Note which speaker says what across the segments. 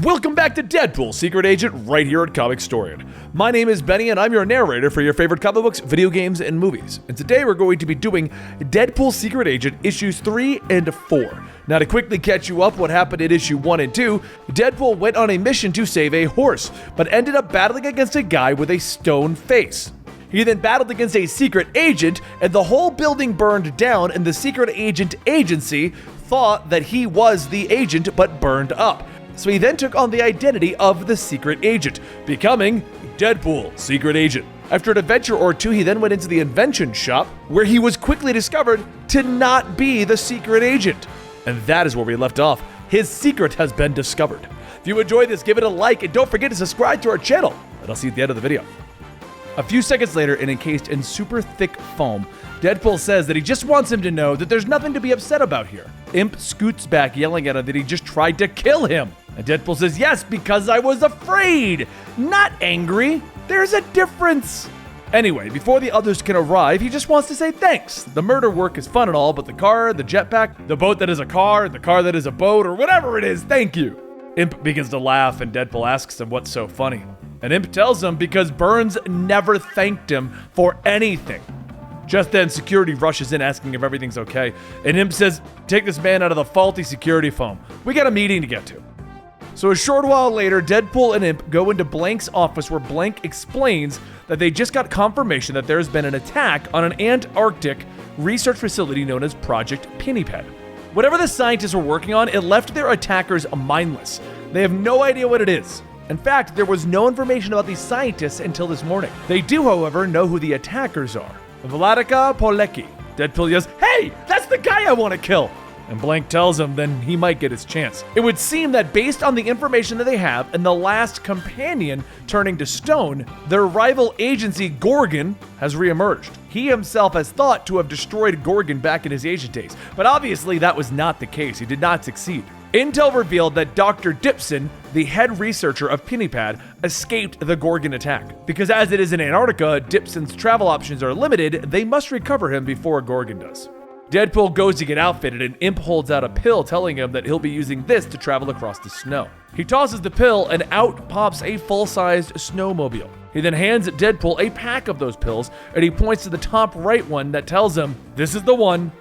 Speaker 1: Welcome back to Deadpool, Secret Agent, right here at Comicstorian. My name is Benny, and I'm your narrator for your favorite comic books, video games, and movies. And today we're going to be doing Deadpool Secret Agent issues 3 and 4. Now, to quickly catch you up what happened in issue 1 and 2, Deadpool went on a mission to save a horse, but ended up battling against a guy with a stone face. He then battled against a secret agent, and the whole building burned down, and the secret agent agency thought that he was the agent but burned up. So he then took on the identity of the secret agent, becoming Deadpool, Secret Agent. After an adventure or two, he then went into the invention shop, where he was quickly discovered to not be the secret agent. And that is where we left off. His secret has been discovered. If you enjoyed this, give it a like, and don't forget to subscribe to our channel. And I'll see you at the end of the video. A few seconds later, and encased in super thick foam, Deadpool says that he just wants him to know that there's nothing to be upset about here. Imp scoots back, yelling at him that he just tried to kill him. And Deadpool says, yes, because I was afraid, not angry. There's a difference. Anyway, before the others can arrive, he just wants to say thanks. The murder work is fun and all, but the car, the jetpack, the boat that is a car, the car that is a boat, or whatever it is, thank you. Imp begins to laugh, and Deadpool asks him what's so funny. And Imp tells him because Burns never thanked him for anything. Just then, security rushes in asking if everything's okay, and Imp says, take this man out of the faulty security foam. We got a meeting to get to. So a short while later, Deadpool and Imp go into Blank's office, where Blank explains that they just got confirmation that there's been an attack on an Antarctic research facility known as Project Pinniped. Whatever the scientists were working on, it left their attackers mindless. They have no idea what it is. In fact, there was no information about these scientists until this morning. They do, however, know who the attackers are. Vladika Polecki. Deadpool yells, hey, that's the guy I want to kill! And Blank tells him then he might get his chance. It would seem that based on the information that they have and the last companion turning to stone, their rival agency Gorgon has reemerged. He himself has thought to have destroyed Gorgon back in his agent days, but obviously that was not the case. He did not succeed. Intel revealed that Dr. Dipson, the head researcher of Pinniped, escaped the Gorgon attack. Because as it is in Antarctica, Dipson's travel options are limited, they must recover him before Gorgon does. Deadpool goes to get outfitted, and Imp holds out a pill telling him that he'll be using this to travel across the snow. He tosses the pill, and out pops a full-sized snowmobile. He then hands Deadpool a pack of those pills, and he points to the top right one that tells him, this is the one,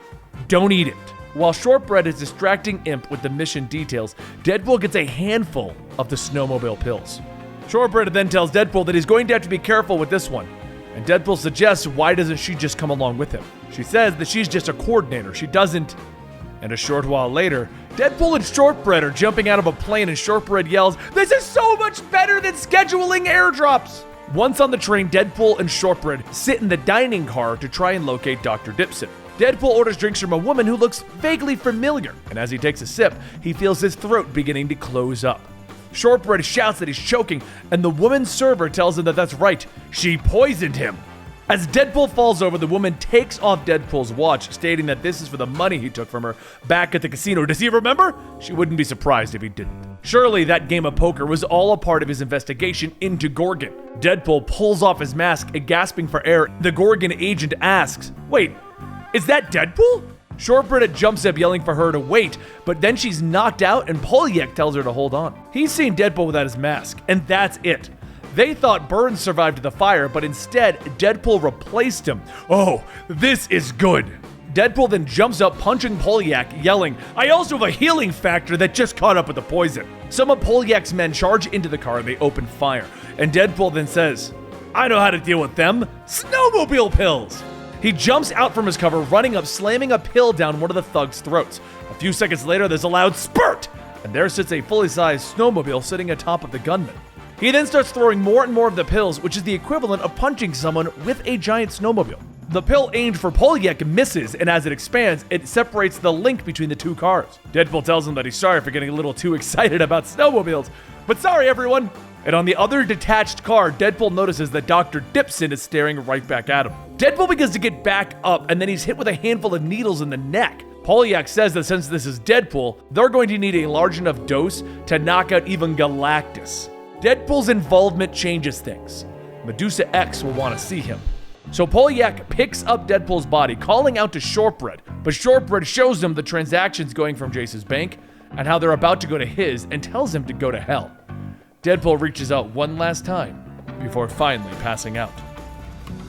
Speaker 1: don't eat it. While Shortbread is distracting Imp with the mission details, Deadpool gets a handful of the snowmobile pills. Shortbread then tells Deadpool that he's going to have to be careful with this one. And Deadpool suggests, why doesn't she just come along with him? She says that she's just a coordinator. She doesn't. And a short while later, Deadpool and Shortbread are jumping out of a plane, and Shortbread yells, this is so much better than scheduling airdrops! Once on the train, Deadpool and Shortbread sit in the dining car to try and locate Dr. Dipson. Deadpool orders drinks from a woman who looks vaguely familiar, and as he takes a sip, he feels his throat beginning to close up. Shortbread shouts that he's choking, and the woman's server tells him that that's right, she poisoned him. As Deadpool falls over, the woman takes off Deadpool's watch, stating that this is for the money he took from her back at the casino. Does he remember? She wouldn't be surprised if he didn't. Surely that game of poker was all a part of his investigation into Gorgon. Deadpool pulls off his mask and, gasping for air, the Gorgon agent asks, wait, is that Deadpool? Shortbread jumps up yelling for her to wait, but then she's knocked out and Poliak tells her to hold on. He's seen Deadpool without his mask, and that's it. They thought Burns survived the fire, but instead, Deadpool replaced him. Oh, this is good. Deadpool then jumps up, punching Poliak, yelling, I also have a healing factor that just caught up with the poison. Some of Poliak's men charge into the car and they open fire, and Deadpool then says, I know how to deal with them. Snowmobile pills! He jumps out from his cover, running up, slamming a pill down one of the thugs' throats. A few seconds later, there's a loud spurt, and there sits a fully sized snowmobile sitting atop of the gunman. He then starts throwing more and more of the pills, which is the equivalent of punching someone with a giant snowmobile. The pill aimed for Poliak misses, and as it expands, it separates the link between the two cars. Deadpool tells him that he's sorry for getting a little too excited about snowmobiles, but sorry everyone! And on the other detached car, Deadpool notices that Dr. Dipson is staring right back at him. Deadpool begins to get back up, and then he's hit with a handful of needles in the neck. Poliak says that since this is Deadpool, they're going to need a large enough dose to knock out even Galactus. Deadpool's involvement changes things. Medusa X will want to see him. So Poliak picks up Deadpool's body, calling out to Shortbread, but Shortbread shows him the transactions going from Jace's bank, and how they're about to go to his and tells him to go to hell. Deadpool reaches out one last time before finally passing out.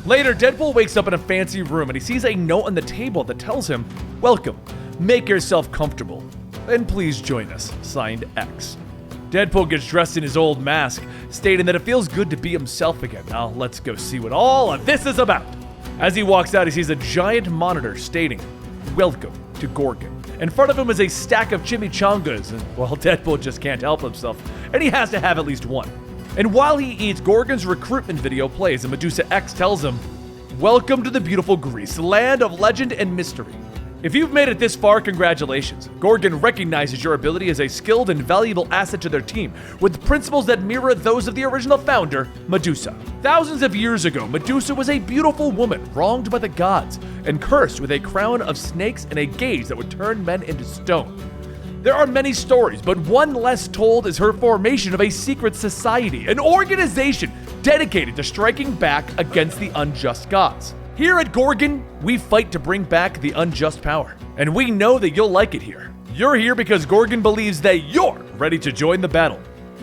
Speaker 1: Later, Deadpool wakes up in a fancy room and he sees a note on the table that tells him, "Welcome, make yourself comfortable, and please join us, signed X." Deadpool gets dressed in his old mask, stating that it feels good to be himself again. Now let's go see what all of this is about. As he walks out, he sees a giant monitor stating, "Welcome to Gorgon." In front of him is a stack of chimichangas, and well, Deadpool just can't help himself, and he has to have at least one. And while he eats, Gorgon's recruitment video plays, and Medusa X tells him, "Welcome to the beautiful Greece, land of legend and mystery. If you've made it this far, congratulations. Gorgon recognizes your ability as a skilled and valuable asset to their team, with principles that mirror those of the original founder, Medusa. Thousands of years ago, Medusa was a beautiful woman wronged by the gods and cursed with a crown of snakes and a gaze that would turn men into stone. There are many stories, but one less told is her formation of a secret society, an organization dedicated to striking back against the unjust gods. Here at Gorgon, we fight to bring back the unjust power, and we know that you'll like it here. You're here because Gorgon believes that you're ready to join the battle,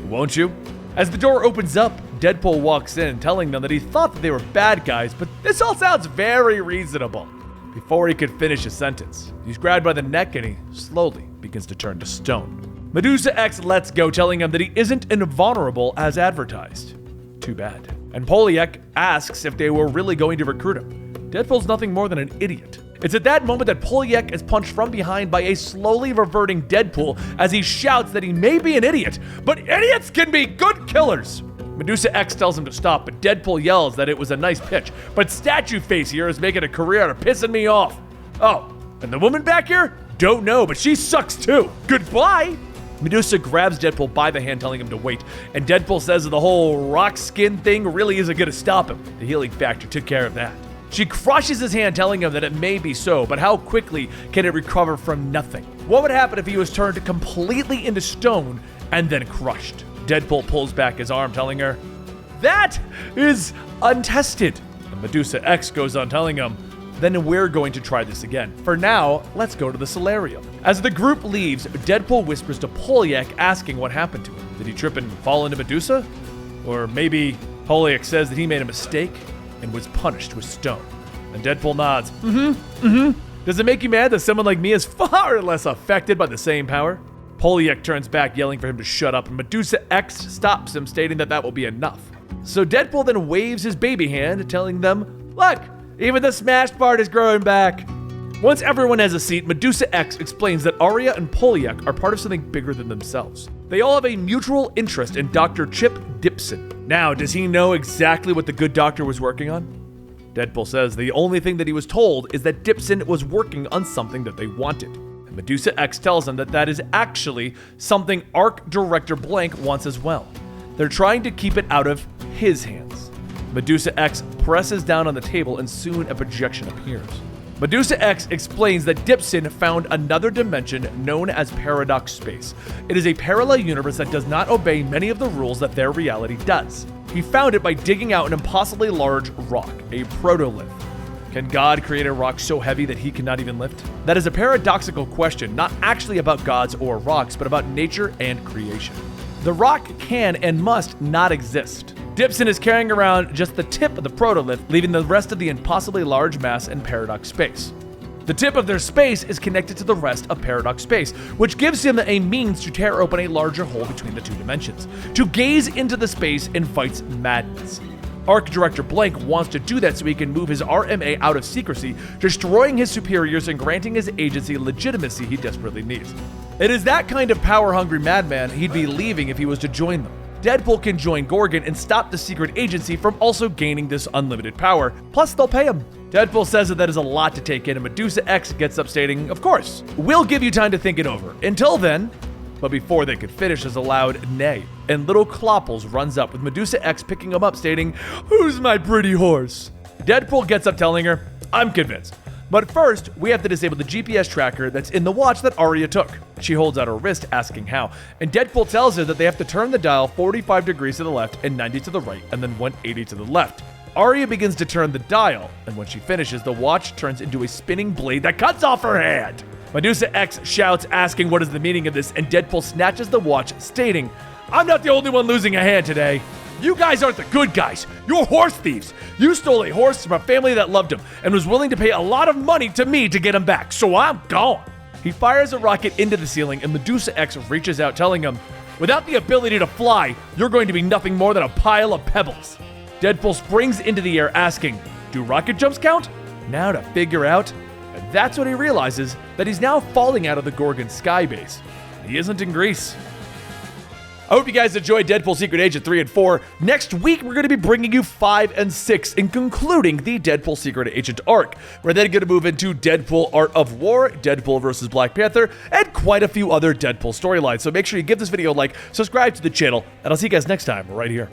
Speaker 1: won't you?" As the door opens up, Deadpool walks in, telling them that he thought that they were bad guys, but this all sounds very reasonable. Before he could finish his sentence, he's grabbed by the neck and he slowly begins to turn to stone. Medusa X lets go, telling him that he isn't invulnerable as advertised. Too bad. And Poliak asks if they were really going to recruit him. Deadpool's nothing more than an idiot. It's at that moment that Poliak is punched from behind by a slowly reverting Deadpool as he shouts that he may be an idiot, but idiots can be good killers. Medusa X tells him to stop, but Deadpool yells that it was a nice pitch, but Statue Face here is making a career out of pissing me off. Oh, and the woman back here? Don't know, but she sucks too. Goodbye. Medusa grabs Deadpool by the hand, telling him to wait, and Deadpool says that the whole rock skin thing really isn't going to stop him. The healing factor took care of that. She crushes his hand, telling him that it may be so, but how quickly can it recover from nothing? What would happen if he was turned completely into stone and then crushed? Deadpool pulls back his arm, telling her, "That is untested." And Medusa X goes on telling him, "Then we're going to try this again. For now, let's go to the solarium." As the group leaves, Deadpool whispers to Poliak, asking what happened to him. Did he trip and fall into Medusa? Or maybe Poliak says that he made a mistake and was punished with stone. And Deadpool nods. Does it make you mad that someone like me is far less affected by the same power? Poliak turns back, yelling for him to shut up, and Medusa X stops him, stating that that will be enough. So Deadpool then waves his baby hand, telling them, "Look, even the smashed part is growing back." Once everyone has a seat, Medusa X explains that Arya and Poliak are part of something bigger than themselves. They all have a mutual interest in Dr. Chip Dipson. Now, does he know exactly what the good doctor was working on? Deadpool says the only thing that he was told is that Dipson was working on something that they wanted. And Medusa X tells him that that is actually something Arc Director Blank wants as well. They're trying to keep it out of his hands. Medusa X presses down on the table and soon a projection appears. Medusa X explains that Dipson found another dimension known as Paradox Space. It is a parallel universe that does not obey many of the rules that their reality does. He found it by digging out an impossibly large rock, a protolith. Can God create a rock so heavy that he cannot even lift? That is a paradoxical question, not actually about gods or rocks, but about nature and creation. The rock can and must not exist. Dipson is carrying around just the tip of the protolith, leaving the rest of the impossibly large mass in Paradox Space. The tip of their space is connected to the rest of Paradox Space, which gives him a means to tear open a larger hole between the two dimensions, to gaze into the space and fights madness. Arc Director Blank wants to do that so he can move his RMA out of secrecy, destroying his superiors and granting his agency legitimacy he desperately needs. It is that kind of power-hungry madman he'd be leaving if he was to join them. Deadpool can join Gorgon and stop the secret agency from also gaining this unlimited power, plus they'll pay him. Deadpool says that is a lot to take in, and Medusa X gets up stating, "Of course, we'll give you time to think it over. Until then..." But before they could finish, there's a loud neigh, and little Klopples runs up with Medusa X picking him up, stating, "Who's my pretty horse?" Deadpool gets up telling her, "I'm convinced. But first, we have to disable the GPS tracker that's in the watch that Arya took." She holds out her wrist, asking how, and Deadpool tells her that they have to turn the dial 45 degrees to the left and 90 to the right, and then 180 to the left. Arya begins to turn the dial, and when she finishes, the watch turns into a spinning blade that cuts off her hand. Medusa X shouts, asking what is the meaning of this, and Deadpool snatches the watch, stating, "I'm not the only one losing a hand today. You guys aren't the good guys. You're horse thieves. You stole a horse from a family that loved him and was willing to pay a lot of money to me to get him back, so I'm gone." He fires a rocket into the ceiling, and Medusa X reaches out, telling him, "Without the ability to fly, you're going to be nothing more than a pile of pebbles." Deadpool springs into the air, asking, "Do rocket jumps count?" Now to figure out, and that's when he realizes that he's now falling out of the Gorgon sky base. He isn't in Greece. I hope you guys enjoyed Deadpool Secret Agent 3 and 4. Next week, we're going to be bringing you 5 and 6 and concluding the Deadpool Secret Agent arc. We're then going to move into Deadpool Art of War, Deadpool vs. Black Panther, and quite a few other Deadpool storylines. So make sure you give this video a like, subscribe to the channel, and I'll see you guys next time right here.